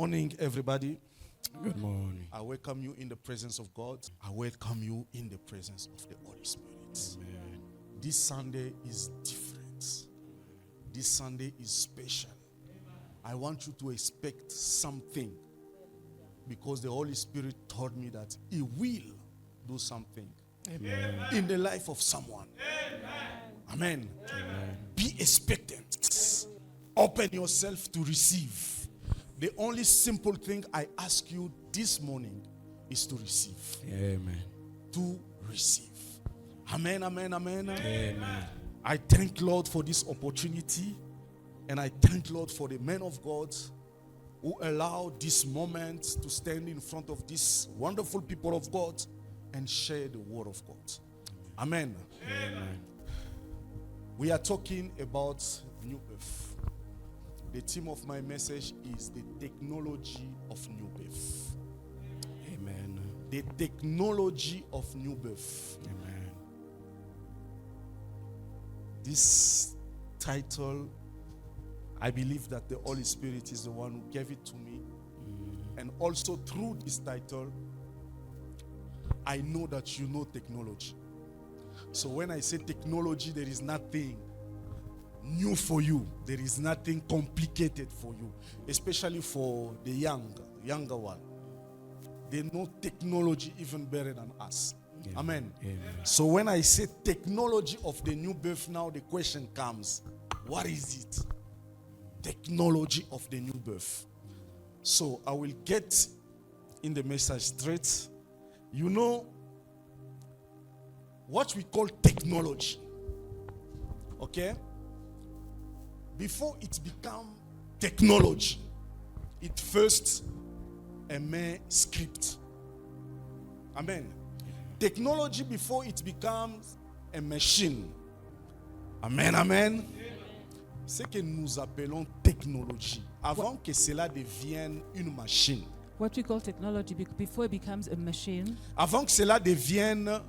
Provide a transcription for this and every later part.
morning, everybody. Good morning. I welcome you in the presence of God. I welcome you in the presence of the Holy Spirit. Amen. This Sunday is different. This Sunday is special. I want you to expect something because the Holy Spirit told me that He will do something in the life of someone. Amen. Amen. Be expectant. Open yourself to receive. The only simple thing I ask you this morning is to receive. Amen. To receive. Amen, amen, amen. Amen. I thank Lord for this opportunity, and I thank Lord for the men of God who allowed this moment to stand in front of these wonderful people of God and share the word of God. Amen. Amen. We are talking about new birth. The theme of my message is the technology of new birth. Amen. The technology of new birth. Amen. This title, I believe that the Holy Spirit is the one who gave it to me. And also through this title, I know that you know technology. So when I say technology, there is nothing new for you. There is nothing complicated for you. Especially for the younger one. They know technology even better than us. Amen. Amen. Amen. So when I say technology of the new birth, now the question comes, what is it? Technology of the new birth. So I will get in the message straight. You know what we call technology. Okay? Before it become technology, it first a mere script. Amen. Technology before it becomes a machine. Amen, amen. Ce que nous appelons technologie, avant que cela devienne une machine, What we call technology before it becomes a machine, avant que cela devienne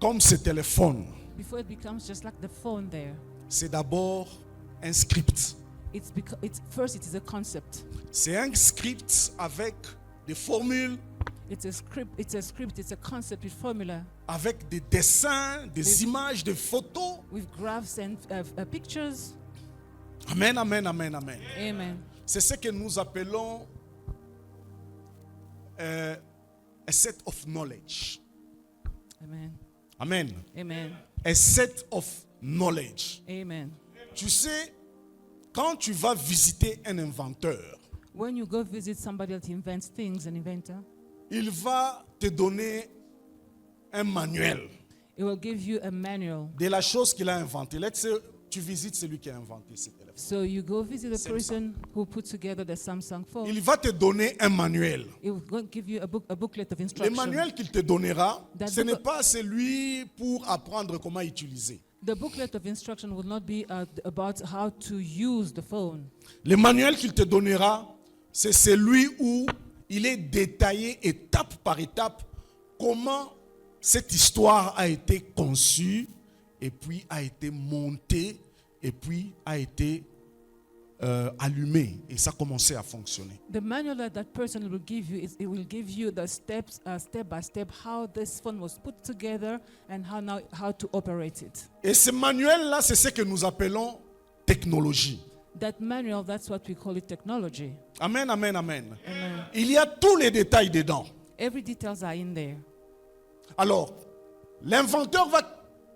comme ce téléphone, before it becomes just like the phone there, c'est d'abord un script. First it is a concept. C'est un script avec des formules, It's a script, it's a concept with formula, avec des dessins, des images, des photos. with graphs and pictures. Amen, amen, amen, amen. Amen. C'est ce que nous appelons a set of knowledge. Amen. Amen. Amen. A set of knowledge. Amen. Tu sais, quand tu vas visiter un inventeur, When you go visit somebody that invents things, an inventor, il va te donner un manuel it will give you a manual. de la chose qu'il a inventée. Let's say, tu visites celui qui a inventé ce téléphone. So you go visit the Samsung. person who put together the Samsung phone. Il va te donner un manuel. It will give you a booklet of Le instructions. manuel qu'il te donnera, That ce book- n'est pas celui pour apprendre comment utiliser. The booklet of instruction will not be about how to use the phone. Le manuel qu'il te donnera, c'est celui où il est détaillé étape par étape comment cette histoire a été conçue et puis a été montée et puis a été allumée et ça a commencé à fonctionner. The manual that person will give you it will give you the steps, step by step, how this phone was put together and how to operate it. Et ce manuel-là, c'est ce que nous appelons technologie. That manual, that's what we call it technology. Amen, amen, amen. Amen. Il y a tous les détails dedans. Every details are in there. Alors, l'inventeur va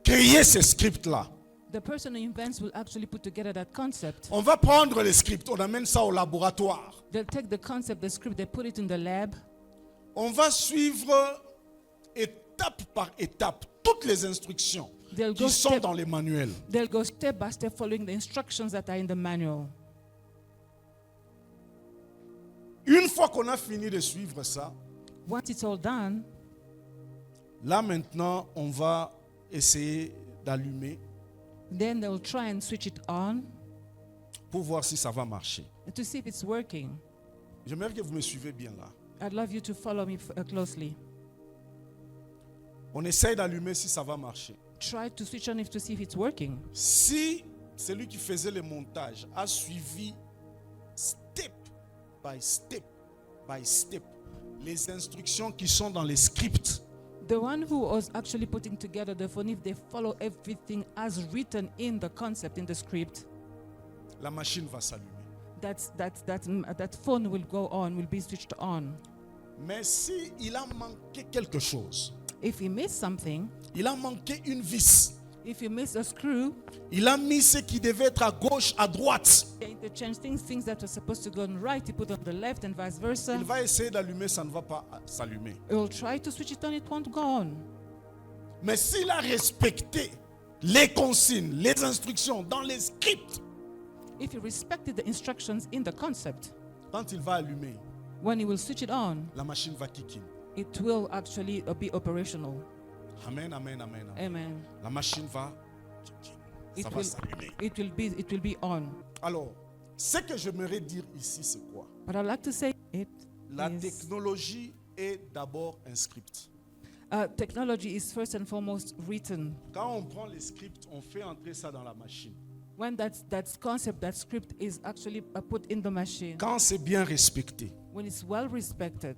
créer ce script-là. The person who invents will actually put together that concept. On va prendre le script, on amène ça au laboratoire. They'll take the concept, the script, they put it in the lab. On va suivre étape par étape toutes les instructions They'll qui go sont step- dans les manuels. They'll go step by step following the instructions that are in the manual. Une fois qu'on a fini de suivre ça, Once it's all done, là maintenant, on va essayer d'allumer then they'll try and switch it on pour voir si ça va marcher. to see if it's working. J'aimerais que vous me suivez bien là. I'd love you to follow me closely. On essaye d'allumer si ça va marcher. Try to switch on it to see if it's working. Si celui qui faisait le montage a suivi step by step, les instructions qui sont dans les scripts, The one who was actually putting together the phone, if they follow everything as written in the concept, in the script, la machine va s'allumer. that phone will go on, will be switched on. Mais si il a manqué quelque chose, If he missed something, il a manqué une vis, if he missed a screw, il a mis ce qui devait être à gauche, à droite, they interchange things that were supposed to go on right, he put on the left and vice versa. il va essayer d'allumer, ça ne va pas s'allumer. He will try to switch it on, it won't go on. Mais s'il a respecté les consignes, les instructions dans les scripts, If he respected the instructions in the concept, quand il va allumer, when he will switch it on, la machine va kick in. it will actually be operational. Amen, amen, amen, amen. Amen. La machine va kick in. Ça va s'allumer. It will be on. Alors, ce que j'aimerais dire ici, c'est quoi? But I'd like to say La is, technologie est d'abord un script. technology is first and foremost written. Quand on prend les scripts, on fait entrer ça dans la machine. When that concept, that script is actually put in the machine, Quand c'est bien respecté, when it's well respected,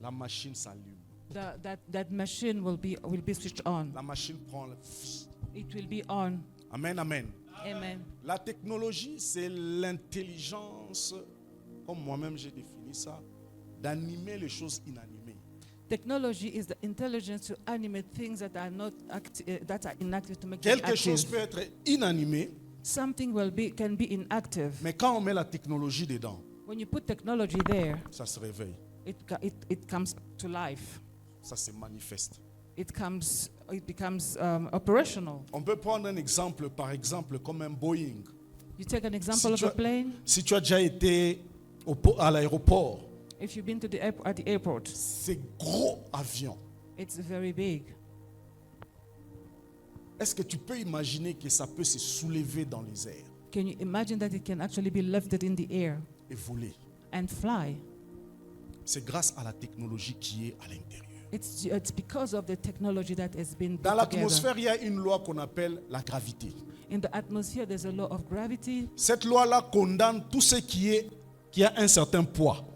la machine s'allume. that machine will be switched on. La machine prend le... It will be on. Amen, amen. Amen. La technologie, c'est l'intelligence, comme moi-même j'ai défini ça, d'animer les choses inanimées. Technology is the intelligence to animate things that are not that are inactive, to make them Quelque chose active. peut être inanimé, Something can be inactive. mais quand on met la technologie dedans, When you put technology there, ça se réveille, it comes to life. ça se manifeste. It becomes operational. On peut prendre un exemple, par exemple, comme un Boeing. You take an example of a plane. Si tu as déjà été à l'aéroport, If you've been to at the airport, ces gros avions, it's very big. est-ce que tu peux imaginer que ça peut se soulever dans les airs Can you imagine that it can actually be lifted in the air et voler? and fly? C'est grâce à la technologie qui est à l'intérieur. It's because of the technology that has been Dans put together. l'atmosphère, il y a une loi qu'on appelle la gravité. In the atmosphere, there's a law of gravity. Cette loi-là condamne tout ce qui a un certain poids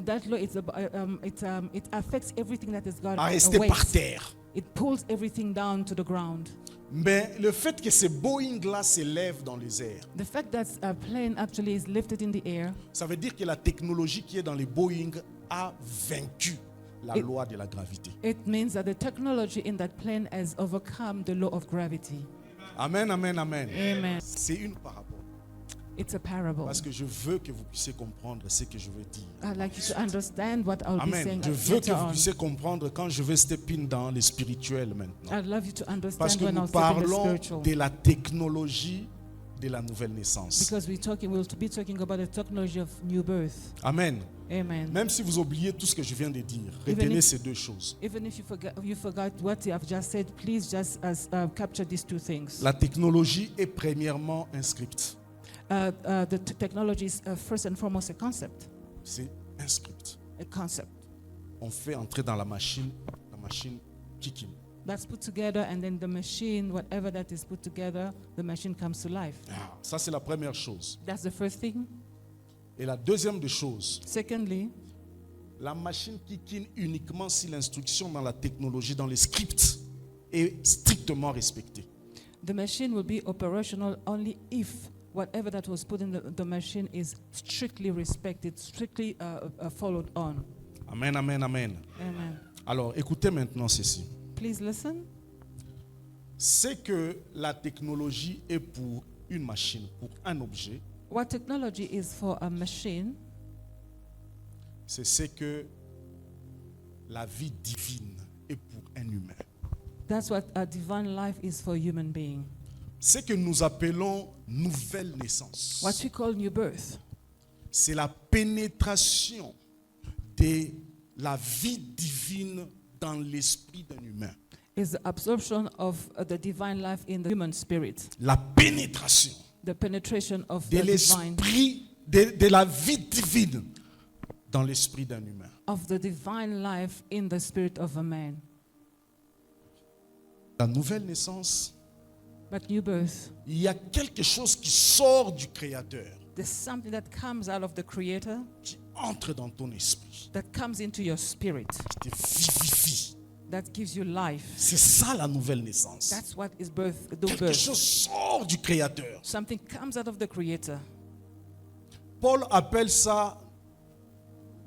That law it affects everything that has got à a rester weight. par terre. It pulls everything down to the ground. Mais le fait que ces Boeing-là s'élèvent dans les airs, The fact that a plane actually is lifted in the air, ça veut dire que la technologie qui est dans les Boeing a vaincu la It- loi de la gravité. it means that the technology in that plane has overcome the law of gravity. Amen, amen, amen. Amen. C'est une parabole. It's a parable. Parce que je veux que vous puissiez comprendre ce que je veux dire. I'd like you to understand what I'll be saying Amen. Je veux que later vous on. puissiez comprendre quand je vais step in dans les spirituels maintenant. I'd love you to Parce understand que when nous I'll step in the parlons spiritual. de la technologie de la nouvelle naissance. Because we'll be talking about the technology of new birth. Amen. Amen. Même si vous oubliez tout ce que je viens de dire, Even retenez if- ces deux choses. Even if you forgot what you have just said, please just capture these two things. La technologie est premièrement un script. The technology is first and foremost a concept. C'est un script. A concept On fait entrer dans la machine kick in. that's put together, and then the machine, whatever that is put together, the machine comes to life. Ça, c'est la première chose. That's the first thing. Et la deuxième des choses, Secondly, la machine kick in uniquement si l'instruction dans la technologie, dans les scripts, est strictement respectée. the machine will be operational only if whatever that was put in the machine is strictly respected, strictly followed on. Amen, amen, amen. Amen. Alors, écoutez maintenant ceci. Please listen. C'est que la technologie est pour une machine, pour un objet, What technology is for a machine, c'est ce que la vie divine est pour un humain. that's what a divine life is for a human being. Ce que nous appelons nouvelle naissance, What we call new birth, c'est la pénétration de la vie divine dans l'esprit d'un humain. is the absorption of the divine life in the human spirit, La pénétration the penetration of de the divine, l'esprit, de la vie divine dans l'esprit d'un humain. of the divine life in the spirit of a man. La nouvelle naissance, But new birth, il y a quelque chose qui sort du Créateur, there's something that comes out of the Creator entre dans ton esprit, that comes into your spirit, qui te vivifie. that gives you life. C'est ça la nouvelle naissance. That's what is birth, the Quelque birth. chose sort du Créateur. Something comes out of the Creator. Paul appelle ça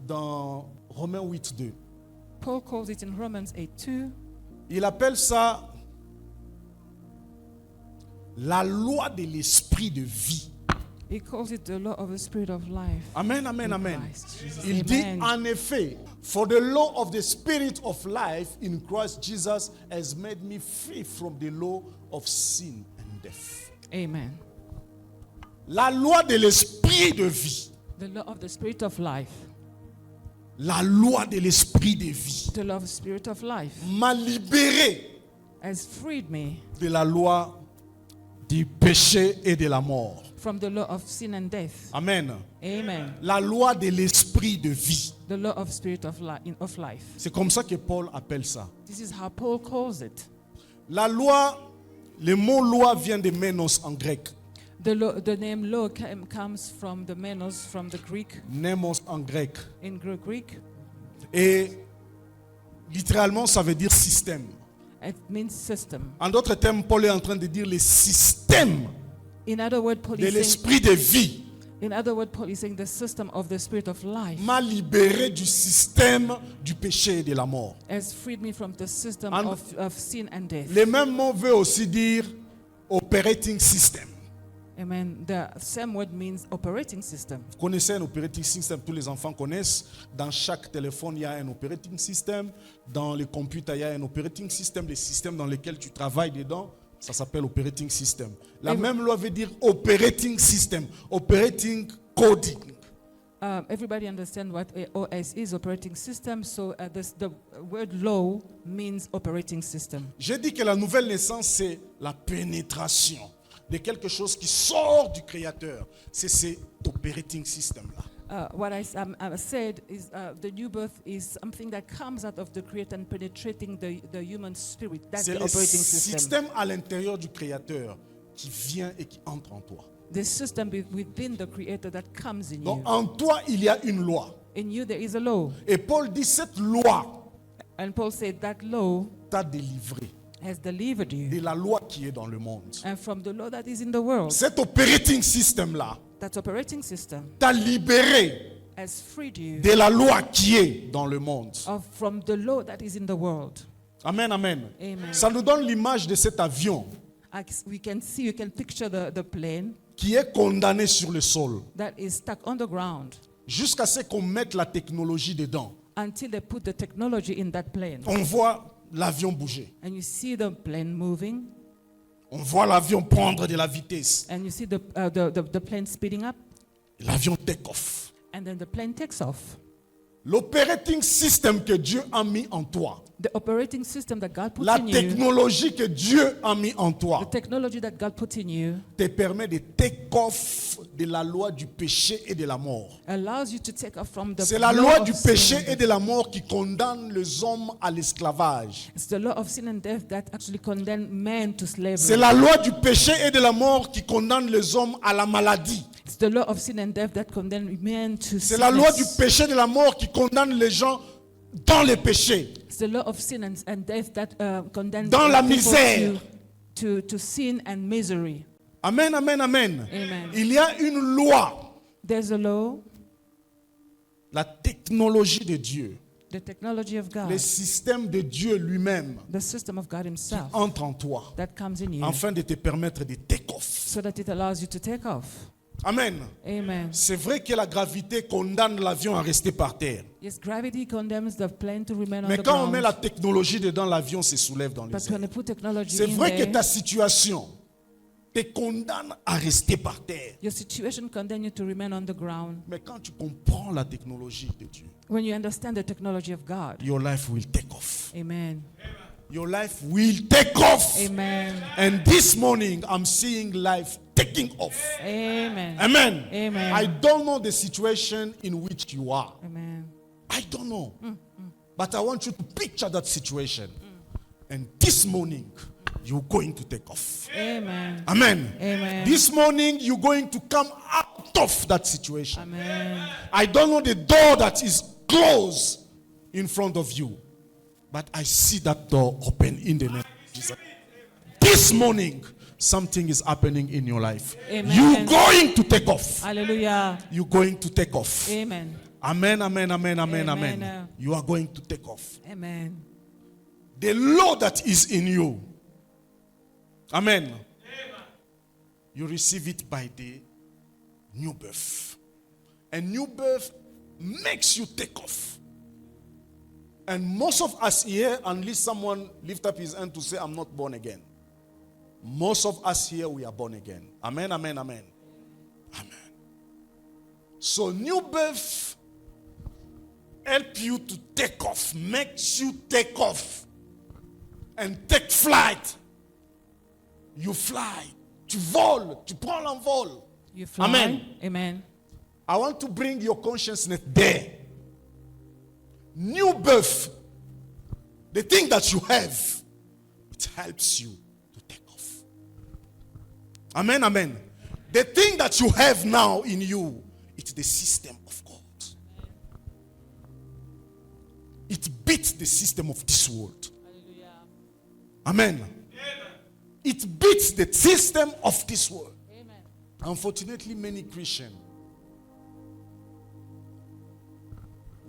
dans Romains 8:2. Paul calls it in Romans 8:2. Il appelle ça la loi de l'esprit de vie. He calls it the law of the spirit of life. Amen, amen, in amen. Christ Jesus. Il dit Amen. en effet, for the law of the spirit of life in Christ Jesus has made me free from the law of sin and death. Amen. La loi de l'esprit de vie. The law of the spirit of life. La loi de l'esprit de vie The law of the spirit of life m'a libéré has freed me de la loi du péché et de la mort. from the law of sin and death. Amen. Amen. La loi de l'esprit de vie. The law of spirit of life. C'est comme ça que Paul appelle ça. This is how Paul calls it. La loi, le mot loi vient de menos en grec. The name law comes from the menos, from the Greek, Nemos en grec. in Greek. Et littéralement, ça veut dire système. It means system. En d'autres termes, Paul est en train de dire le système In other words, Paul de is saying, l'esprit de vie the system of the spirit of life m'a libéré du système du péché et de la mort. has freed me from the system And- of sin and death. Le même mot veut aussi dire operating system. Amen. The same word means operating system. Vous connaissez un operating system, tous les enfants connaissent. Dans chaque téléphone, il y a un operating system. Dans les computers, il y a un operating system. Les systèmes dans lesquels tu travailles dedans, ça s'appelle operating system. La Et vous- même loi veut dire operating system, operating coding. Everybody understand what a OS is, operating system. So the word law means operating system. J'ai dit que la nouvelle naissance, c'est la pénétration de quelque chose qui sort du Créateur. C'est cet operating system-là. What I said is the new birth is something that comes out of the Creator and penetrating the human spirit. That's C'est the le operating system. système à l'intérieur du Créateur qui vient et qui entre en toi. The system within the Creator that comes in Donc you. en toi, il y a une loi. In you there is a law. Et Paul dit, cette loi And Paul said that law t'a délivré has delivered de you. la loi qui est dans le monde. And from the law that is in the world, Cet operating system-là that operating system t'a libéré has freed you de la loi qui est dans le monde. from the law that is in the world. Amen, amen. Amen. Ça nous donne l'image de cet avion We can see, you can picture the plane qui est condamné sur le sol that is stuck on the ground jusqu'à ce qu'on mette la technologie dedans. until they put the technology in that plane. On voit l'avion bouger. And you see the plane moving, On voit l'avion prendre de la vitesse. and you see the plane speeding up, L'avion take off. and then the plane takes off. L'operating system que Dieu a mis en toi, The operating system that God put la in you, technologie que Dieu a mis en the toi, technology that God put in you, te permet de take off de la loi du péché et de la mort. allows you to take off from the C'est la law loi of du sin. péché et de la mort qui condamne les hommes à l'esclavage. It's the law of sin and death that actually condemn men to slavery. C'est la loi du péché et de la mort qui condamne les hommes à la maladie. It's the law of sin and death that condemn men to C'est la loi du sickness. péché et de la mort qui condamne les gens dans le péché. It's the law of sin and death that condemns Dans la people misère. to sin and misery. Amen, amen, amen. Amen. Il y a une loi, There's a law, la technologie de Dieu, the technology of God, le système de Dieu lui-même the system of God Himself entre en toi that comes in you, afin de te permettre de take off. so that it allows you to take off. Amen. Amen. C'est vrai que la gravité condamne l'avion à rester par terre. Yes, gravity condemns the plane to remain on Mais the quand on met ground. la technologie dedans, l'avion se soulève dans les But when airs. they put technology C'est in vrai que there, ta situation te condamne à rester par terre. your situation condemns you to remain on the ground. Mais quand tu comprends la technologie de Dieu, When you understand the technology of God. your life will take off. Amen. Your life will take off. Amen. And this morning, I'm seeing life taking off. Amen. Amen. Amen. I don't know the situation in which you are. Amen. I don't know. But I want you to picture that situation. And this morning, you're going to take off. Amen. Amen. Amen. This morning, you're going to come out out of that situation. Amen. I don't know the door that is closed in front of you, but I see that door open in the name of Jesus. This morning, something is happening in your life. Amen. You're going to take off. Hallelujah. You're going to take off. Amen. Amen, amen, amen, amen, Amen. amen. You are going to take off. Amen. The law that is in you. Amen. You receive it by the new birth. And new birth makes you take off. And most of us here, unless someone lift up his hand to say, I'm not born again. Most of us here, we are born again. Amen, amen, amen. Amen. So new birth help you to take off, makes you take off and take flight. You fly, tu voles, tu prends l'envol. You fly. Amen. Amen. I want to bring your consciousness there. New birth, the thing that you have, it helps you to take off. Amen, amen. The thing that you have now in you, it's the system of God. It beats the system of this world. Hallelujah. Amen. It beats the system of this world. Amen. Unfortunately, many Christians,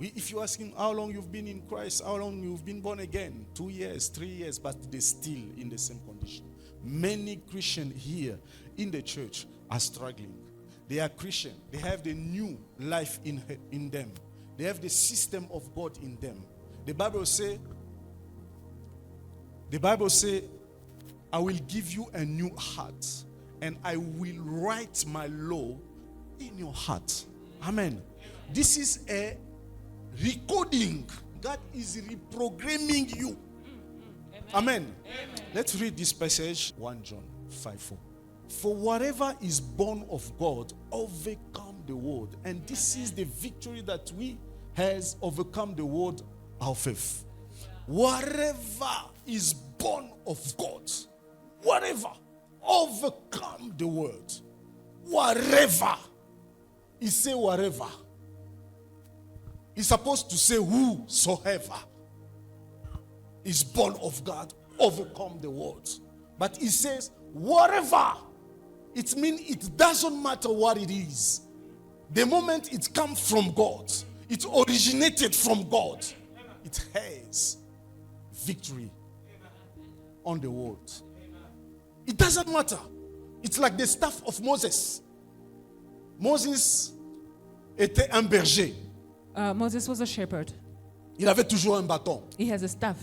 if you ask him how long you've been in Christ, how long you've been born again, 2 years, 3 years, but they're still in the same condition. Many Christians here in the church are struggling. They are Christian. They have the new life in them. They have the system of God in them. The Bible say, I will give you a new heart, and I will write my law in your heart. Amen. This is a recoding. God is reprogramming you. Amen. Let's read this passage, 1 John 5:4. For whatever is born of God overcome the world. And this is the victory that we has overcome the world, our faith. Whatever is born of God, whatever, overcome the world. Whatever. He say whatever. He's supposed to say whosoever is born of God, overcome the world. But he says whatever. It means it doesn't matter what it is. The moment it comes from God, it originated from God, it has victory on the world. It doesn't matter. It's like the staff of Moses. Moses était un berger. Moses was a shepherd. Il avait toujours un bâton. He has a staff.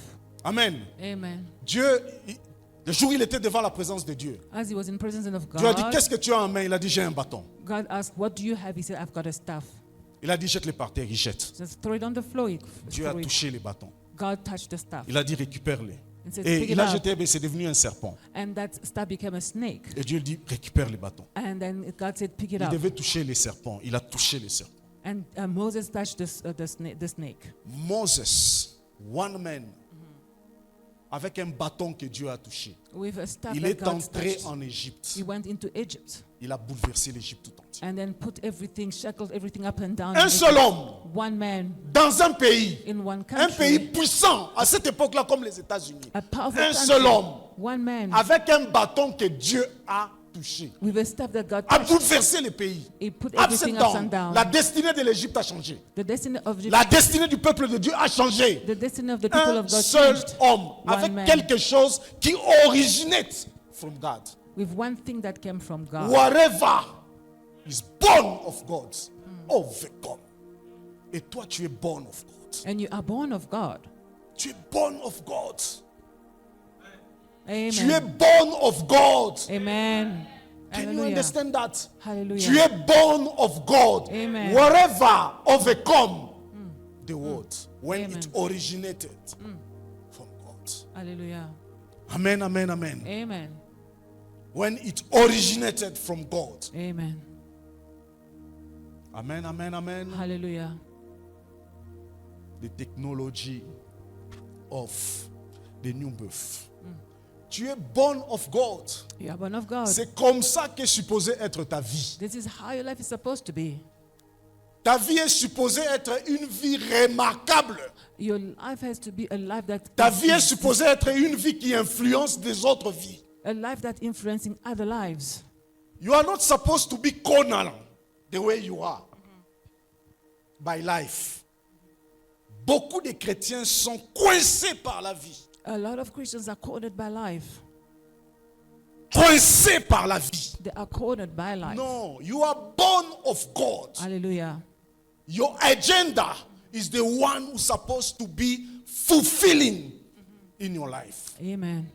Amen. Amen. Dieu, le jour où il était devant la présence de Dieu, As he was in presence of Dieu a dit, God, qu'est-ce que tu as en main? Il a dit, j'ai un bâton. God asked, what do you have? He said, I've got a staff. Il a dit, jette-le par terre, il jette. Just throw it on the floor. Dieu a Throw it. touché les bâtons. God touched the staff. Il a dit, récupère-les. And said, Et pick il it a up. jeté, mais c'est devenu un serpent. And that staff became a snake. Et Dieu dit, récupère les bâtons. And then God said, pick it Il up. devait toucher les serpents. Il a touché les serpents. And Moses touched the snake. Moses, one man, avec un bâton que Dieu a touché, With a staff il that est God entré touched. en Égypte. He went into Egypt Il a bouleversé l'Égypte tout entier. and then put everything, shackled everything up and down. Un in seul Egypt. homme, One man dans un pays, in one un pays country. puissant, à cette époque-là comme les États-Unis. A powerful Un country. seul homme, One man avec un bâton que Dieu a touché, with a staff that God a touched. bouleversé le pays. He put Ups everything and ups and down. down. La destinée de l'Égypte a changé. The destiny of La Egypt, destinée du peuple de Dieu a changé. the destiny of the people Un of God seul changed. homme One avec man. quelque chose qui originate from God. With one thing that came from God. Whatever is born of God, overcome. Et toi, tu es born of God. And you are born of God. Tu es born of God. Amen. Tu es born of God. Amen. Can you Hallelujah. understand that? Hallelujah. Tu es born of God. Amen. Whatever overcome the world when Amen. it originated from God. Hallelujah. Amen, amen, amen. Amen. When it originated from God. Amen. Amen, amen, amen. Hallelujah. The technology of the new birth Tu es born of God. You are born of God. C'est comme ça qu'est supposée être ta vie. This is how your life is supposed to be. Ta vie est supposée être une vie remarquable. Your life has to be a life that Ta vie est supposée être une vie qui influence des autres vies. a life that influencing other lives. You are not supposed to be carnal the way you are by life. Beaucoup de chrétiens sont coincés par la vie. A lot of Christians are cornered by life. Coincés par la vie. They are cornered by life. No, you are born of God. Hallelujah. Your agenda is the one who's supposed to be fulfilling in your life. Amen.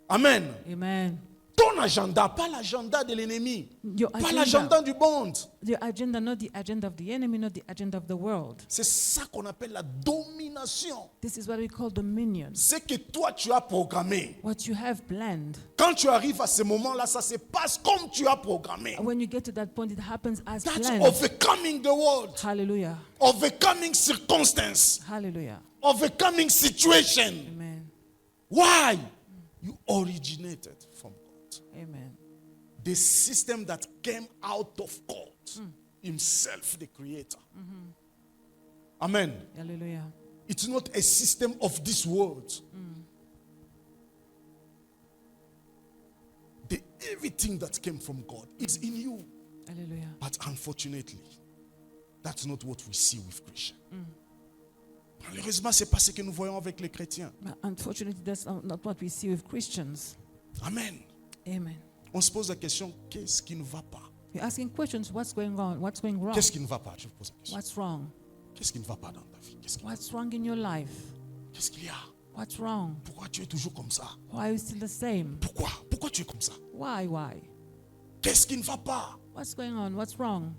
Amen. Amen. Ton agenda, pas l'agenda de l'ennemi. Your Pas l'agenda du monde. The agenda, not the agenda of the enemy, not the agenda of the world. C'est ça qu'on appelle la domination. This is what we call dominion. C'est que toi tu as programmé. What you have planned. Quand tu arrives à ce moment-là, ça se passe comme tu as programmé. When you get to that point, it happens as That's planned. overcoming the world. Hallelujah. Overcoming circumstance. Hallelujah. Overcoming situation. Amen. Why? You originated from God. Amen. The system that came out of God himself, the creator. Amen. Hallelujah. It's not a system of this world. Everything that came from God is in you. Hallelujah. But unfortunately, that's not what we see with Christians. Malheureusement, c'est pas ce que nous voyons avec les chrétiens. But unfortunately, that's not what we see with Christians. Amen. Amen. On se pose la question, qu'est-ce qui ne va pas? You're asking questions. What's going on? What's going wrong? Qu'est-ce qui ne va pas? Je vous pose la question. What's wrong? Qu'est-ce qui ne va pas dans ta vie? What's wrong in your life? Qu'est-ce qu'il y a? What's wrong? Pourquoi tu es toujours comme ça? Why are you still the same? Pourquoi? Pourquoi tu es comme ça? Why? Qu'est-ce qui ne va pas? What's going on? What's wrong?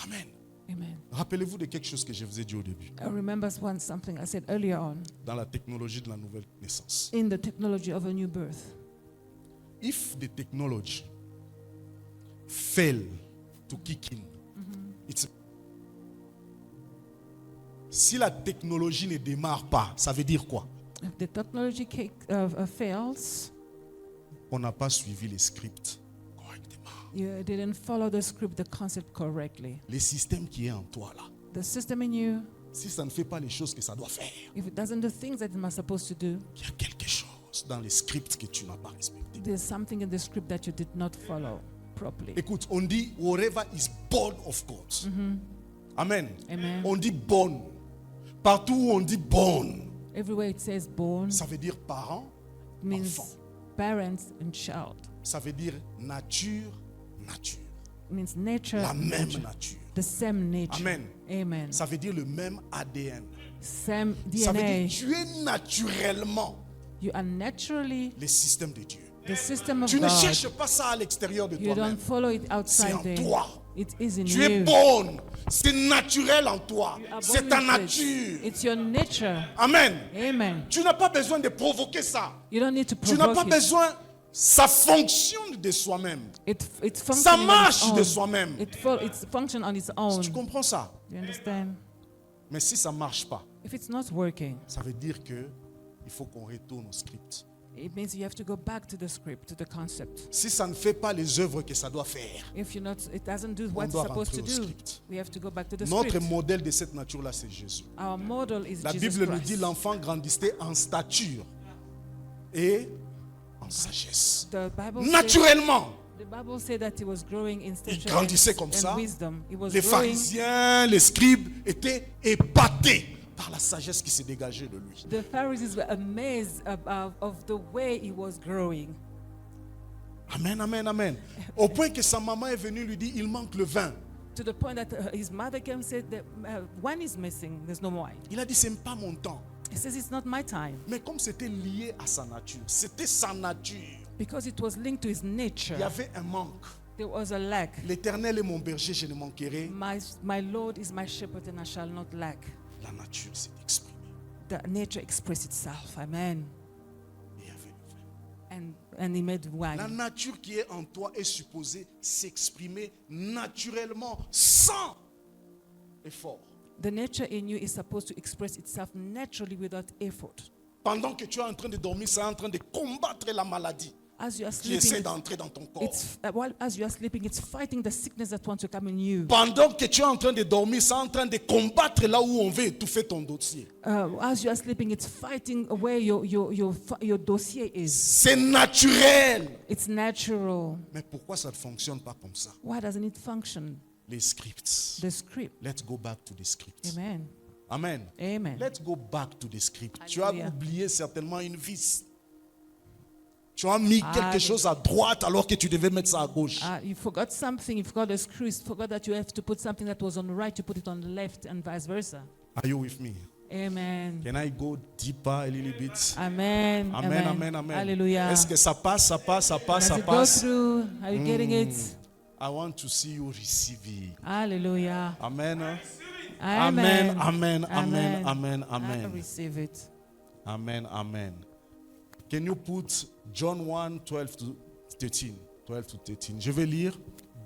Amen. Amen. Rappelez-vous de quelque chose que je vous ai dit au début. I remember something I said earlier on Dans la technologie de la nouvelle naissance. in the technology of a new birth. If the technology fail to kick in, it's... Si la technologie ne démarre pas, ça veut dire quoi? If the technology fails, On n'a pas suivi les scripts correctement. you didn't follow the script, the concept correctly. Le système qui est en toi là, The system in you, si ça ne fait pas les choses que ça doit faire, if it doesn't do things that it was supposed to do, il y a quelque chose dans les scripts que tu n'as pas respecté. there's something in the script that you did not follow properly. Écoute, on dit whoever is born of God. Amen. Amen. On dit born. Partout où on dit born, Everywhere it says born ça veut dire parent, means enfant. parents and child. Ça veut dire nature, nature. It means nature, La même nature. nature. The same nature. Amen. Amen. Ça veut dire le même ADN. Same Ça veut DNA. dire tu es naturellement You are naturally le système de Dieu. the system of Tu ne God. cherches pas ça à l'extérieur de You toi-même. don't follow it C'est outside en there. toi. It is in Tu es you. born. C'est naturel en toi. You are born C'est ta with it. nature. It's your nature. Amen. Amen. Tu n'as pas besoin de provoquer ça. You don't need to Tu n'as pas provoke it. besoin. Ça fonctionne de soi-même. It Ça functions marche on de its own. soi-même. It functions on its own. Tu comprends ça? You understand? Mais si ça ne marche pas, If it's not working, ça veut dire que il faut qu'on retourne au script. it means you have to go back to the script, to the concept. Si ça ne fait pas les œuvres que ça doit faire, If you're not, it doesn't do on what it's doit supposed to rentrer au do. script. We have to go back to the Notre script. modèle de cette nature-là, c'est Jésus. Our model is La Jesus Bible nous Christ. dit l'enfant grandissait en stature et en sagesse. The Bible Naturellement. The Bible said that he was growing in Il stature grandissait comme and ça. wisdom. He was Les growing. pharisiens, les scribes étaient épatés par la sagesse qui se dégageait de lui. The Pharisees were amazed of the way he was growing. Amen, amen, amen. Au point que sa maman est venue lui dire, il manque le vin. To the point that his mother came and said that wine is missing. There's no wine. Il a dit, c'est pas mon temps. He says it's not my time Mais comme c'était lié à sa nature, c'était sa nature, because it was linked to his nature. il y avait un manque. There was a lack. L'Éternel est mon berger, je ne manquerai. My Lord is my shepherd and I shall not lack. La nature s'est exprimée. The nature expressed itself. Amen. Et il y avait le vin. And he made La wine. nature qui est en toi est supposée s'exprimer naturellement, sans effort. The nature in you is supposed to express itself naturally without effort. Pendant que tu es en train de dormir, c'est en train de combattre la maladie As you are qui essaie sleeping, d'entrer dans ton corps. while as you are sleeping, it's fighting the sickness that wants to come in you. Pendant que tu es en train de dormir, c'est en train de combattre là où on veut étouffer ton dossier. As you are sleeping, it's fighting where your dossier is. C'est naturel. It's natural. Mais pourquoi ça ne fonctionne pas comme ça? Why doesn't it function? Les scripts. The script. Let's go back to the scripts. Amen. Amen. Amen. Let's go back to the script. Tu as Alléluia. oublié certainement une vis. Tu as mis quelque Alléluia. chose à droite alors que tu devais mettre ça à gauche. You forgot something. You forgot a screw. You forgot that you have to put something that was on the right. You put it on the left, and vice versa. Are you with me? Amen. Can I go deeper a little bit? Amen. Amen, amen, amen. Hallelujah. Est-ce que ça passe, ça passe, ça passe, Does ça it go passe? through? Are you getting it? I want to see you receive it. Hallelujah. Amen. Amen. Amen, amen, amen, I amen. receive it. Amen, amen. Can you put John 1, 12 to 13? 12 to 13. Je vais lire.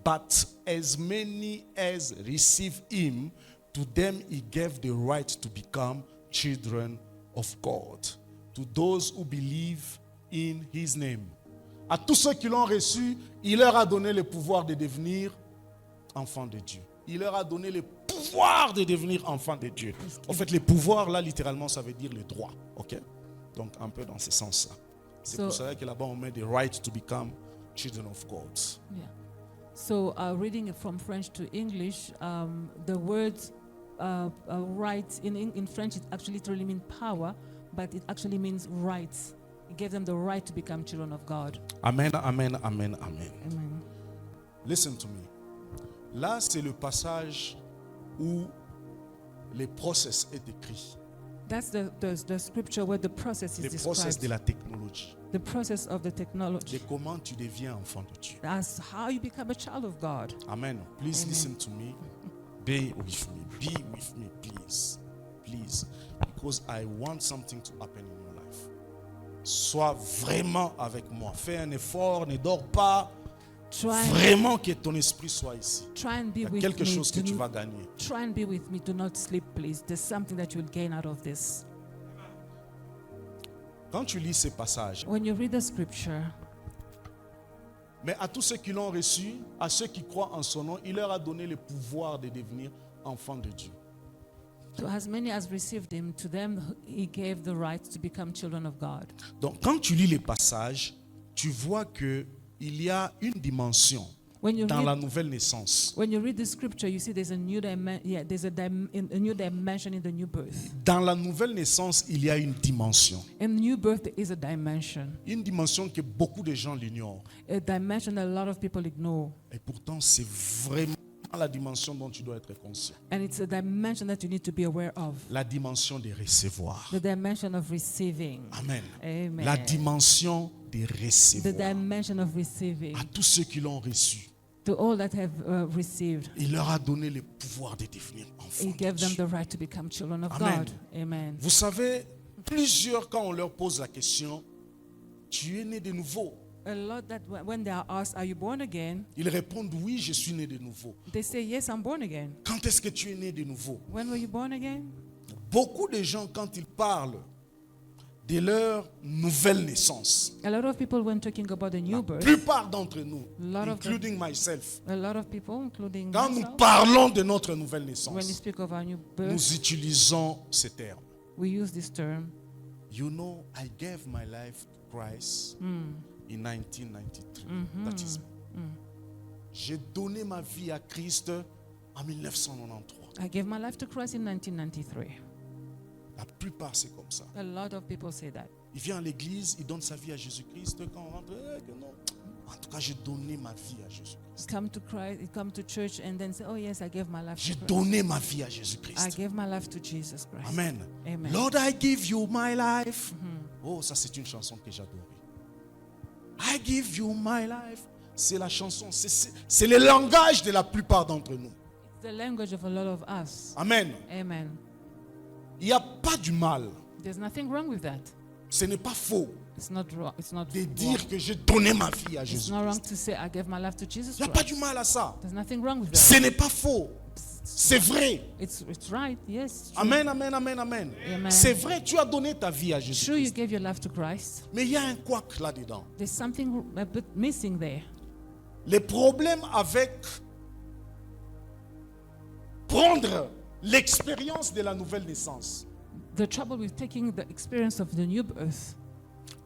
But as many as receive him, to them he gave the right to become children of God. To those who believe in his name. À tous ceux qui l'ont reçu, il leur a donné le pouvoir de devenir enfants de Dieu. Il leur a donné le pouvoir de devenir enfants de Dieu. En fait, le pouvoir, là, littéralement, ça veut dire le droit. Ok? Donc, un peu dans ce sens-là. C'est pour cela que là-bas, on met the right to become children of God. Yeah. So, reading it from French to English, the word right in French, it actually literally means power, but it actually means rights. It gave them the right to become children of God. Amen, amen, amen, amen. Amen. Listen to me. Là, c'est le passage où le process est écrit. That's the scripture where the process is Le process described. de la technologie. The process of the technology. De comment tu deviens enfant de Dieu. That's how you become a child of God. Amen. Please Amen. listen to me. Be with me. Be with me, please. Please. Because I want something to happen in your life. Sois vraiment avec moi. Fais un effort, ne dors pas. Vraiment que ton esprit soit ici. Try and be Il y a with quelque me. chose que tu vas gagner. Try and be with me. Do not sleep, please. There's something that you'll gain out of this. Quand tu lis ces passages, When you read the scripture, mais à tous ceux qui l'ont reçu, à ceux qui croient en son nom, il leur a donné le pouvoir de devenir enfants de Dieu. to as many as received him, to them he gave the right to become children of God. Donc quand tu lis les passages, tu vois que il y a une dimension When you dans la read, nouvelle naissance. when you read the scripture, you see there's a new a new dimension in the new birth. Dans la nouvelle naissance, il y a une dimension. In new birth, there is a dimension. Une dimension que beaucoup de gens l'ignorent. A dimension that a lot of people ignore. Et pourtant, c'est vraiment la dimension dont tu dois être conscient. And it's a dimension that you need to be aware of. La dimension de recevoir. The dimension of receiving. Amen. Amen. La dimension de The recevoir. dimension of receiving. À tous ceux qui l'ont reçu, To all that have received, il leur a donné le pouvoir de devenir enfants he de gave them Dieu. the right to become children of Amen. God. Amen. Vous savez, plusieurs, quand on leur pose la question, tu es né de nouveau. A lot that when they are asked, are you born again? Ils répondent, oui, je suis né de nouveau. They say, yes, I'm born again. Quand est-ce que tu es né de nouveau? When were you born again? Beaucoup de gens, quand ils parlent de leur nouvelle naissance, A lot of people, when talking about the new la birth, plupart d'entre nous, Lot of them. including myself, a lot of people, including quand nous myself, parlons de notre nouvelle when we naissance, speak of our new birth, nous utilisons ces termes. we use this term. You know, I gave my life to Christ in 1993. That is me. J'ai donné ma vie à Christ en 1993. I gave my life to Christ in 1993. La plupart, c'est comme ça. A lot of people say that. Il vient à l'église, il donne sa vie à Jésus-Christ. Quand on rentre, que non. En tout cas, j'ai donné ma vie à Jésus-Christ. Come to Christ, come to church, and then say, "Oh yes, I gave my life J'ai to Christ. donné ma vie à I Jésus-Christ. gave my life to Jesus Christ." Amen. Amen. Lord, I give you my life. Oh, ça, c'est une chanson que j'adorais. I give you my life. C'est la chanson, c'est le langage de la plupart d'entre nous. It's the language of a lot of us. Amen. Amen. Il n'y a pas du mal. There's nothing wrong with that. Ce n'est pas faux It's not wrong. It's not de wrong. dire que j'ai donné ma vie à It's not wrong Jésus-Christ. to say I gave my life to Jesus Il n'y a pas Christ. du mal à ça. There's nothing wrong with that. Ce n'est pas faux. C'est vrai. It's right. Yes. True. Amen, amen, amen, amen. Amen. C'est vrai, tu as donné ta vie à True, you Jésus-Christ. gave your life to Christ. Mais il y a un couac là-dedans. There's something a bit missing there. Les problèmes avec prendre l'expérience de la nouvelle naissance The trouble with taking the experience of the new birth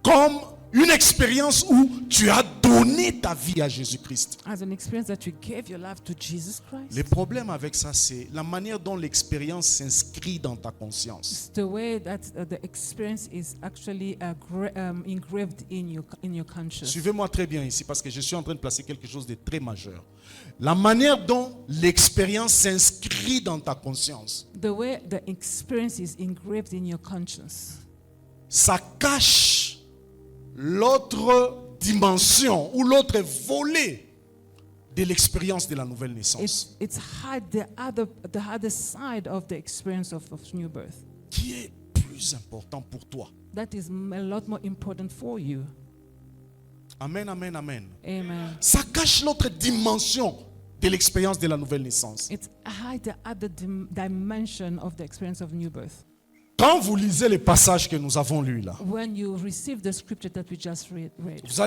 comme une expérience où tu as donné ta vie à Jésus-Christ. as an experience that you gave your life to Jesus Christ. Le problème avec ça, c'est la manière dont l'expérience s'inscrit dans ta conscience. It's the way that the experience is actually engraved in your conscience. Suivez-moi très bien ici parce que je suis en train de placer quelque chose de très majeur. La manière dont l'expérience s'inscrit dans ta conscience, The way the experience is engraved in your conscience. ça cache l'autre dimension ou l'autre volet de l'expérience de la nouvelle naissance, It's hide the other side of the experience of new birth. qui est plus important pour toi. That is a lot more important for you. Amen, amen, amen. Amen. Ça cache l'autre dimension de l'expérience de la nouvelle naissance. It's hide the other dimension of the experience of new birth. Quand vous lisez les passages que nous avons lus là, When you receive the scripture that we just read, vous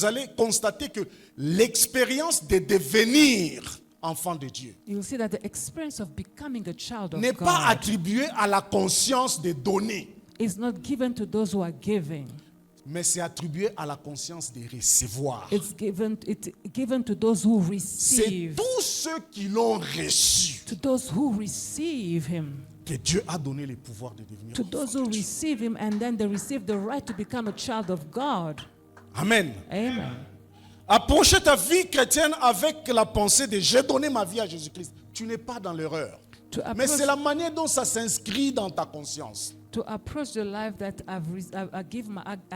allez constater que l'expérience de devenir enfant de Dieu you'll see that the experience of becoming a child of n'est pas God attribuée à la conscience de donner, is not given to those who are giving. mais c'est attribué à la conscience de recevoir. It's given to those who C'est receive. tous ceux qui l'ont reçu To those who receive him. que Dieu a donné le pouvoir de devenir To enfant those de who Dieu. receive him and then they receive the right to become a child of God. Amen. Amen. Approcher ta vie chrétienne avec la pensée de j'ai donné ma vie à Jésus-Christ. Tu n'es pas dans l'erreur. To Mais approach, c'est la manière dont ça s'inscrit dans ta conscience. to approach the life that I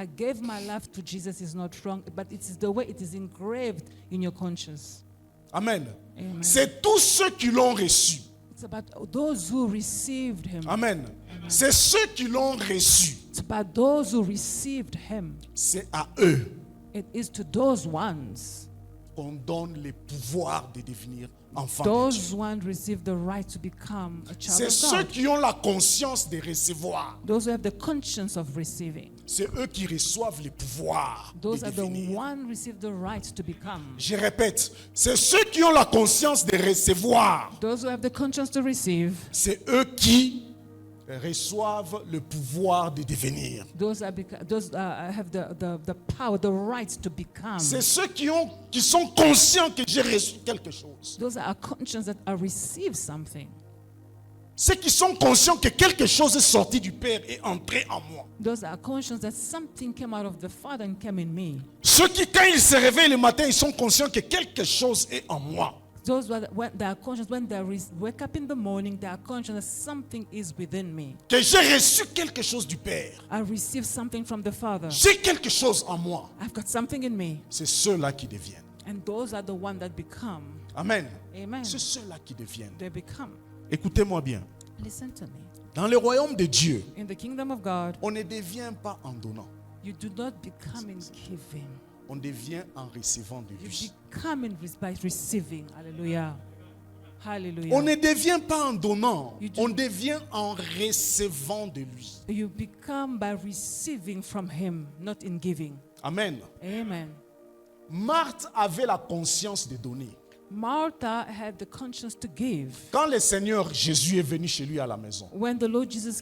gave my life to Jesus is not wrong, but it is the way it is engraved in your conscience. Amen. Amen. C'est tous ceux qui l'ont reçu. It's about those who received him. Amen. C'est ceux qui l'ont reçu. It's about those who received him. C'est à eux It is to those ones. qu'on donne le pouvoir de devenir enfant de Dieu. Those ones receive the right to become a child C'est of ceux God. qui ont la conscience de recevoir. Those who have the conscience of receiving. C'est eux qui reçoivent le pouvoir de Those are the devenir. ones receive the right to become. Je répète, c'est ceux qui ont la conscience de recevoir. Those who have the conscience to receive. C'est eux qui reçoivent le pouvoir de devenir. Those have the power, the right to become. C'est ceux qui sont conscients que j'ai reçu quelque chose. Those are conscious that I received something. Ceux qui sont conscients que quelque chose est sorti du Père et entré en moi. Those are conscious that something came out of the Father and came in me. Ceux qui, quand ils se réveillent le matin, ils sont conscients que quelque chose est en moi. Those when they are conscious, when they wake up in the morning, they are conscious that something is within me. Que j'ai reçu quelque chose du Père. I received something from the Father. J'ai quelque chose en moi. I've got something in me. C'est ceux-là qui deviennent. And those are the ones that become. Amen. Amen. C'est ceux-là qui deviennent. They become. Écoutez-moi bien. Listen to me. Dans le royaume de Dieu, In the kingdom of God, on ne devient pas en donnant. you do not become in giving. On devient en recevant de You lui. become by receiving. Hallelujah. Hallelujah. On ne devient pas en donnant. You do- On devient en recevant de lui. You become by receiving from him, not in giving. Amen. Amen. Marthe avait la conscience de donner. Martha had the conscience to give. Quand le Seigneur Jésus est venu chez lui à la maison, When the Lord Jesus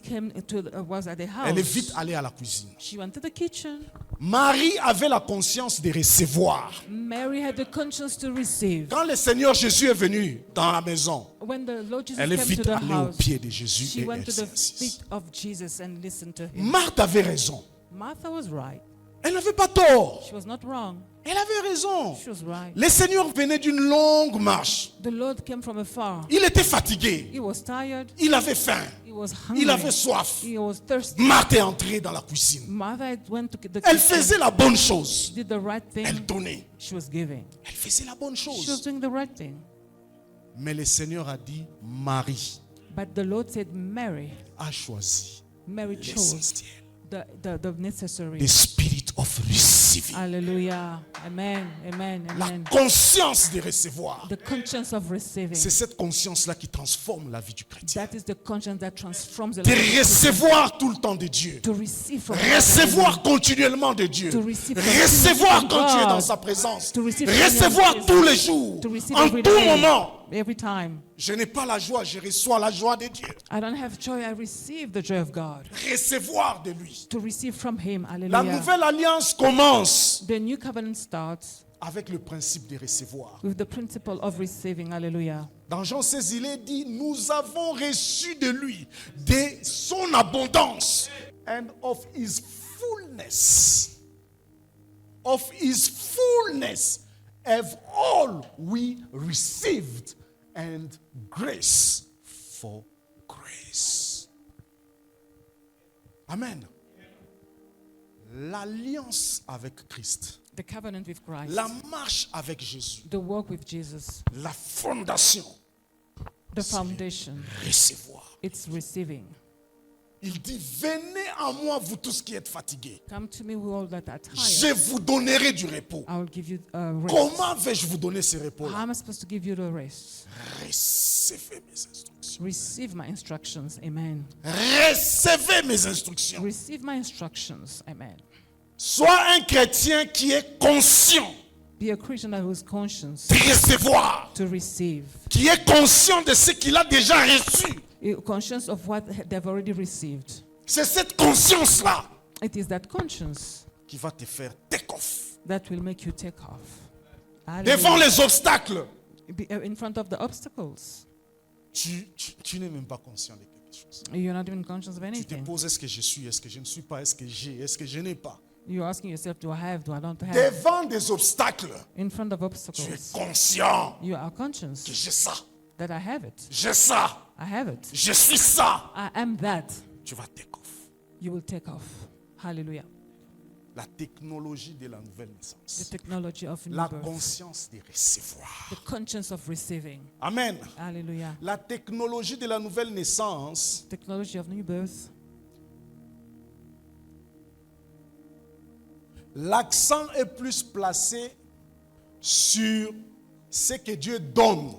was at the house, elle est vite allée à la cuisine. she went to the kitchen. Marie avait la conscience de recevoir. Mary had the conscience to receive. Quand le Seigneur Jésus est venu dans la maison, When the Lord Jesus elle est came to vite the allée aux house, pieds de Jésus she et went elle to s'est the assise. feet of Jesus and listened to him. Marthe avait raison. Martha was right. Elle n'avait pas tort. She was not wrong. Elle avait raison. She was right. Le Seigneur venait d'une longue marche. The Lord came from afar. Il était fatigué. He was tired. Il avait faim. He was hungry. Il avait soif. He was thirsty. Marthe est entrée dans la cuisine. Martha went to the Elle kitchen. faisait la bonne chose. She did the right thing. Elle donnait. She was giving. Elle faisait la bonne She was chose. doing the right thing. Mais le Seigneur a dit, Marie But the Lord said, Mary. a choisi Mary chose l'essentiel. the necessary. The spirit of receiving. receive. Hallelujah. Amen. Amen. La Amen. conscience de recevoir. The conscience of receiving. C'est cette conscience-là qui transforme la vie du chrétien. That is the conscience that transforms the De life of the Christian. recevoir tout le temps de Dieu. To receive from God. Recevoir continuellement de Dieu. To receive Recevoir from quand tu es God. dans sa présence. To receive Recevoir from tous les jours. To receive En every tout day, moment. every time. Je n'ai pas la joie, je reçois la joie de Dieu. I don't have joy, I receive the joy of God. Recevoir de lui. To receive from Him. La Hallelujah. nouvelle alliance commence The new covenant starts avec le principe de recevoir. with the principle of receiving. Hallelujah. Dans Jean 16, il est dit, nous avons reçu de lui, de son abondance, and of his fullness. Of his fullness have all we received, and grace for grace. Amen. L'alliance avec Christ, The covenant with Christ. la marche avec Jésus, The walk with Jesus. la fondation, The foundation. recevoir. It's receiving. Il dit, venez à moi, vous tous qui êtes fatigués. Come to me, we all that are Je tired. vous donnerai du repos. I will give you rest. Comment vais-je vous donner ce repos? How am I supposed to give you the rest? Recevez mes instructions. Receive my instructions. Amen. Recevez mes instructions. Receive my instructions. Amen. Sois un chrétien qui est conscient Be a Christian that was conscious de recevoir, to receive. qui est conscient de ce qu'il a déjà reçu. Conscious of what they've already received. C'est cette conscience-là It is that conscience qui va te faire take off. that will make you take off. Devant Hallelujah. les obstacles, In front of the obstacles. tu n'es même pas conscient de quelque chose. You're not even conscious of Tu te anything. poses, est-ce que je suis, est-ce que je ne suis pas, est-ce que j'ai, est-ce que je n'ai pas. You're asking yourself, do I have, do I don't have? Devant des obstacles, In front of tu es obstacles, conscient you are conscious que j'ai ça, that I have it. j'ai ça, I have it. je suis ça. I am that. Tu vas take off. You will take off. Hallelujah. La technologie de la nouvelle The naissance. technology of new La birth. conscience de recevoir. The conscience of receiving. Amen. Hallelujah. La technologie de la nouvelle naissance, Technology of new birth. l'accent est plus placé sur ce que Dieu donne.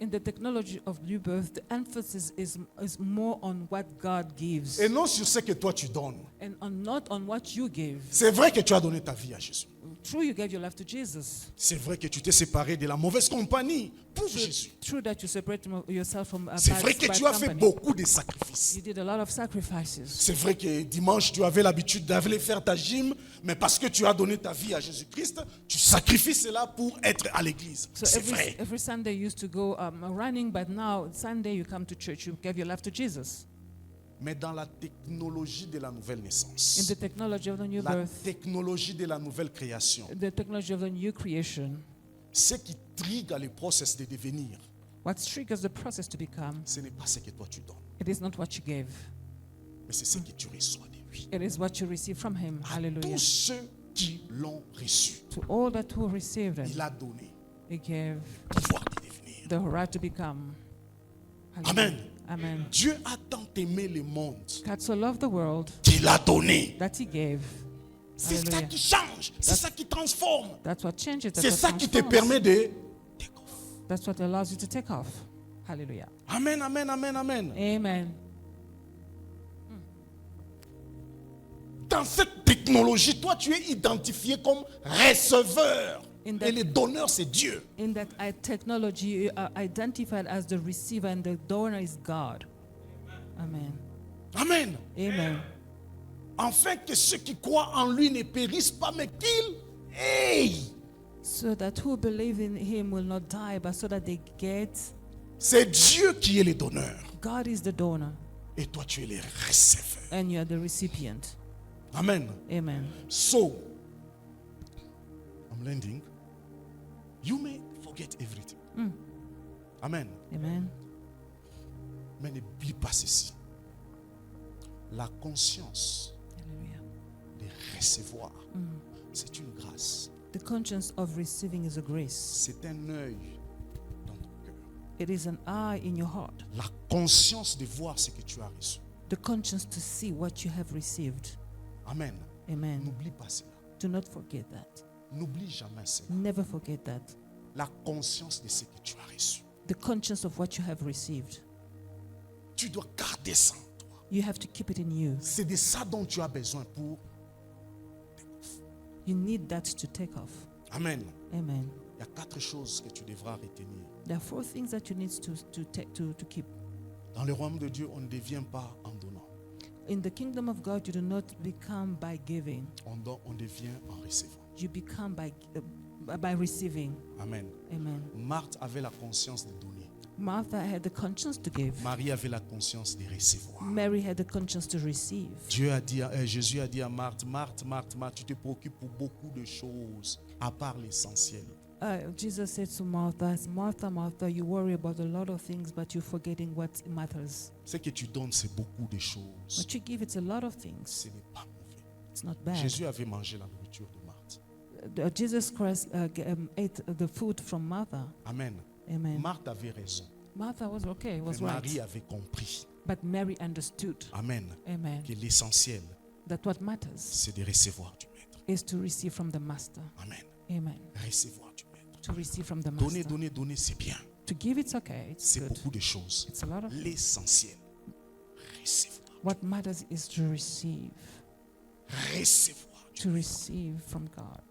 In the technology of new birth, the emphasis is more on what God gives Et non sur ce que toi tu donnes. and not on what you give. C'est vrai que tu as donné ta vie à Jésus. True, you gave your life to Jesus. C'est vrai que tu t'es séparé de la mauvaise compagnie pour Jésus. True that you separate yourself from a C'est bad, vrai que bad tu as fait company. beaucoup de sacrifices. You did a lot of sacrifices. C'est vrai que dimanche, tu avais l'habitude d'aller faire ta gym, mais parce que tu as donné ta vie à Jésus-Christ, tu sacrifies cela pour être à l'église. So C'est vrai. every Sunday you used to go running, but now Sunday you come to church, you gave your life to Jesus. Mais dans la technologie de la nouvelle In naissance, the technology of the new la birth, technologie de la nouvelle création, the technology of the new creation, ce qui trigue le process de devenir, what triggers the process to become, ce n'est pas ce que toi tu donnes, it is not what you gave. mais c'est ce que tu reçois de lui. It is what you receive from Him. Hallelujah. Tous ceux qui l'ont reçu, To all that who received it, il a donné He gave pouvoir de devenir. the right to become. Amen. Amen. Dieu a tant aimé le monde God so loved the world qu'il a donné. that He gave. C'est ça Hallelujah. qui change, c'est ça qui transforme. That's what changes. That's C'est what ça qui te transforms. permet de take off. That's what allows you to take off. Hallelujah. Amen, amen, amen, amen. Amen. Dans cette technologie, toi, tu es identifié comme receveur. In that- Et le donneur, c'est Dieu. In that technology, you are identified as the receiver and the donor is God. Amen. Amen. Amen. Afin que ceux qui croient en lui ne périssent pas, mais qu'ils aient. So that who believe in Him will not die, but so that they get. C'est Dieu qui est le donneur. God is the donor Et toi, tu es le receveur. and you are the recipient. Amen. Amen. So, I'm landing. You may forget everything. Amen. Amen. Mais n'oublie pas ceci. La conscience Hallelujah. de recevoir, c'est une grâce. The conscience of receiving is a grace. C'est un œil dans ton cœur. It is an eye in your heart. La conscience de voir ce que tu as reçu. The conscience to see what you have received. Amen. Amen. N'oublie pas cela. Do not forget that. N'oublie jamais cela. Never forget that. La conscience de ce que tu as reçu. The conscience of what you have received. Tu dois garder ça en toi. You have to keep it in you. C'est de ça dont tu as besoin pour... You need that to take off. Amen. Amen. Il y a 4 choses que tu devras retenir. There are 4 things that you need to keep. Dans le royaume de Dieu, on ne devient pas en donnant. In the kingdom of God, you do not become by giving. On donne, on devient en recevant. You become by receiving. Amen. Amen. Marthe avait la conscience de donner. Martha had the conscience to give. Marie avait la conscience de recevoir. Mary had the conscience to receive. Jésus a dit à Marthe, Marthe, tu te préoccupes pour beaucoup de choses, à part l'essentiel. Jesus said to Martha, Martha, you worry about a lot of things, but you're forgetting what matters. Ce que tu donnes, c'est beaucoup de choses. What you give, it's a lot of things. Ce n'est pas mauvais. It's not bad. Jésus avait mangé la nourriture de Marthe. Jesus Christ ate the food from Martha. Amen. Amen. Marthe avait raison. Martha was okay, was Mais Marie right. avait compris. But Mary understood. Amen. Amen. Que l'essentiel, That what matters c'est de recevoir du maître. is to receive from the master. Amen. Amen. Recevoir du maître. To receive from the Donner, master. donner, donner, c'est bien. To give, it's okay. It's C'est good. beaucoup de choses. It's a lot of. L'essentiel, recevoir. What matters is to receive. Recevoir. To receive from God.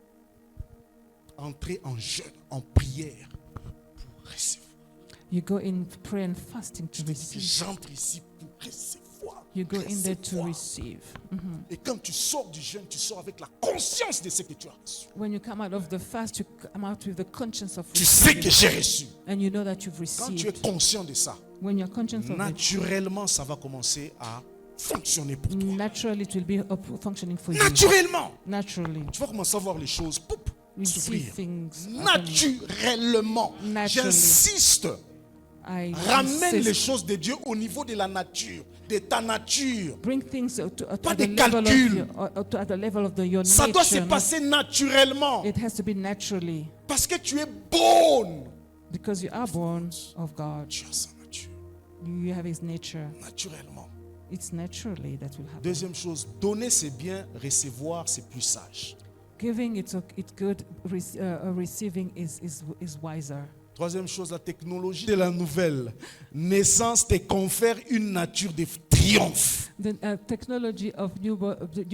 Entrer en jeûne, en prière pour recevoir. You go in prayer and fasting to Tu te dis que receive. j'entre ici pour recevoir. You go in there to Recevoir. receive. Mhm. Et quand tu sors du jeûne, tu sors avec la conscience de ce que tu as reçu. When you come out of the fast, you come out with the conscience of Tu sais que receiving. j'ai reçu. And you know that you've Quand tu es received. conscient de ça, When you're conscious of it, naturellement, ça va commencer à fonctionner pour toi. naturally it will be functioning for you. Naturellement. Naturally. Tu vas commencer à voir les choses poup, You see s'ouvrir. things. happening. Naturellement. Naturally. J'insiste. I Ramène les insist. choses de Dieu au niveau de la nature, de ta nature. Bring things to Pas the de level of calcul. at the level of your Ça doit se nature. passer naturellement. It has to be naturally Parce que tu es bonne. because you are born of God. Tu as sa nature. You have His nature. Naturellement. It's naturally that will happen. Deuxième chose, donner c'est bien, recevoir c'est plus sage. Giving it's good. Receiving is wiser. Troisième chose, la technologie de la nouvelle naissance te confère une nature de triomphe. The technology of new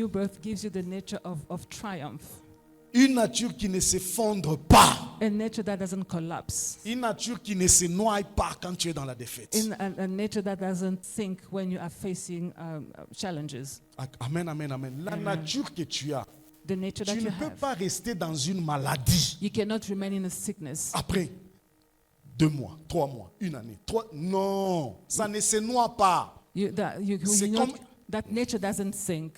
birth gives you the nature of triumph, Une nature qui ne s'effondre pas. a nature that doesn't collapse, Une nature qui ne se noie pas quand tu es dans la défaite. a nature that doesn't sink when you are facing challenges. Amen, amen, amen. La Amen. nature que tu as, The nature that tu you ne peux have. pas rester dans une maladie. You cannot remain in a sickness. Après 2 mois, 3 mois, 1 année, 3... Non, ça ne se noie pas. C'est You know, comme- that nature doesn't sink.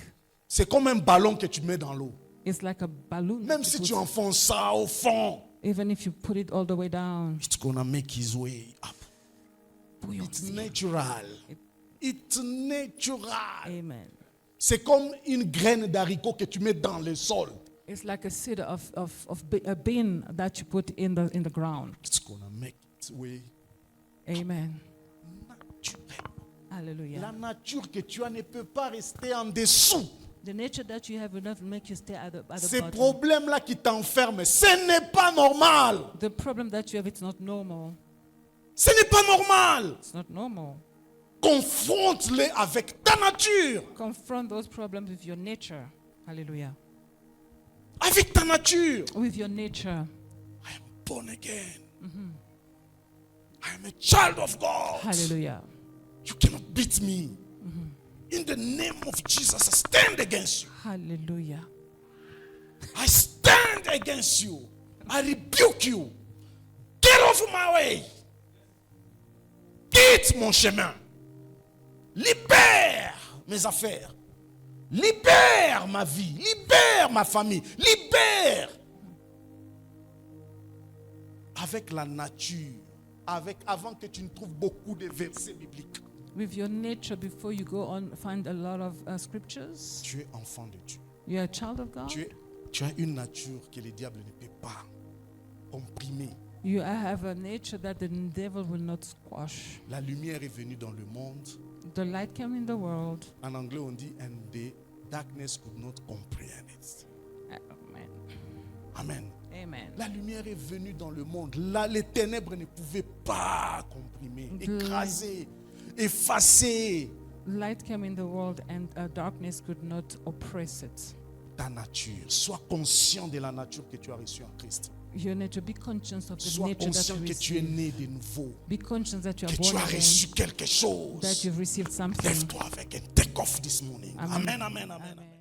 C'est comme un ballon que tu mets dans l'eau. It's like a balloon. Même that si you tu put- enfonces ça au fond, Even if you put it all the way down. it's gonna make its way up. It's natural. It's natural. Amen. C'est comme une graine d'haricot que tu mets dans le sol. It's like a seed a bean that you put in the ground. It's gonna make its way Amen. naturel. Hallelujah. La nature que tu as ne peut pas rester en dessous. The nature that you have will not make you stay at the Ces bottom. problèmes-là qui t'enferment, ce n'est pas normal. The problem that you have, it's not normal. Ce n'est pas normal. It's not normal. Confronte-les avec ta nature. Confront those problems with your nature. Hallelujah. Avec ta nature. With your nature. I am born again. I am a child of God. Hallelujah. You cannot beat me. In the name of Jesus, I stand against you. Hallelujah. I stand against you. I rebuke you. Get off my way. Quitte mon chemin. Libère mes affaires. Libère ma vie. Libère ma famille. Libère. Avec la nature. Avant que tu ne trouves beaucoup de versets bibliques. With your nature, before you go on, find a lot of scriptures. Tu es enfant de Dieu. You're a child of God. Tu as une nature que le diable ne peut pas comprimer. You have a nature that the devil will not squash. La lumière est venue dans le monde. The light came in the world. En anglais, on dit, and the darkness could not comprehend it. Amen. Amen. Amen. La lumière est venue dans le monde. Là, les ténèbres ne pouvaient pas comprimer, The écraser, effacer Light came in the world and darkness could not oppress it. ta nature. Sois conscient de la nature que tu as reçue en Christ. You need to be conscious of the Sois nature that conscient you que tu es receive. né de nouveau, Be conscious that you que are tu born as again, reçu quelque that chose. you've received something. Lève-toi avec un take off this morning. Amen. Amen, amen, amen. Amen.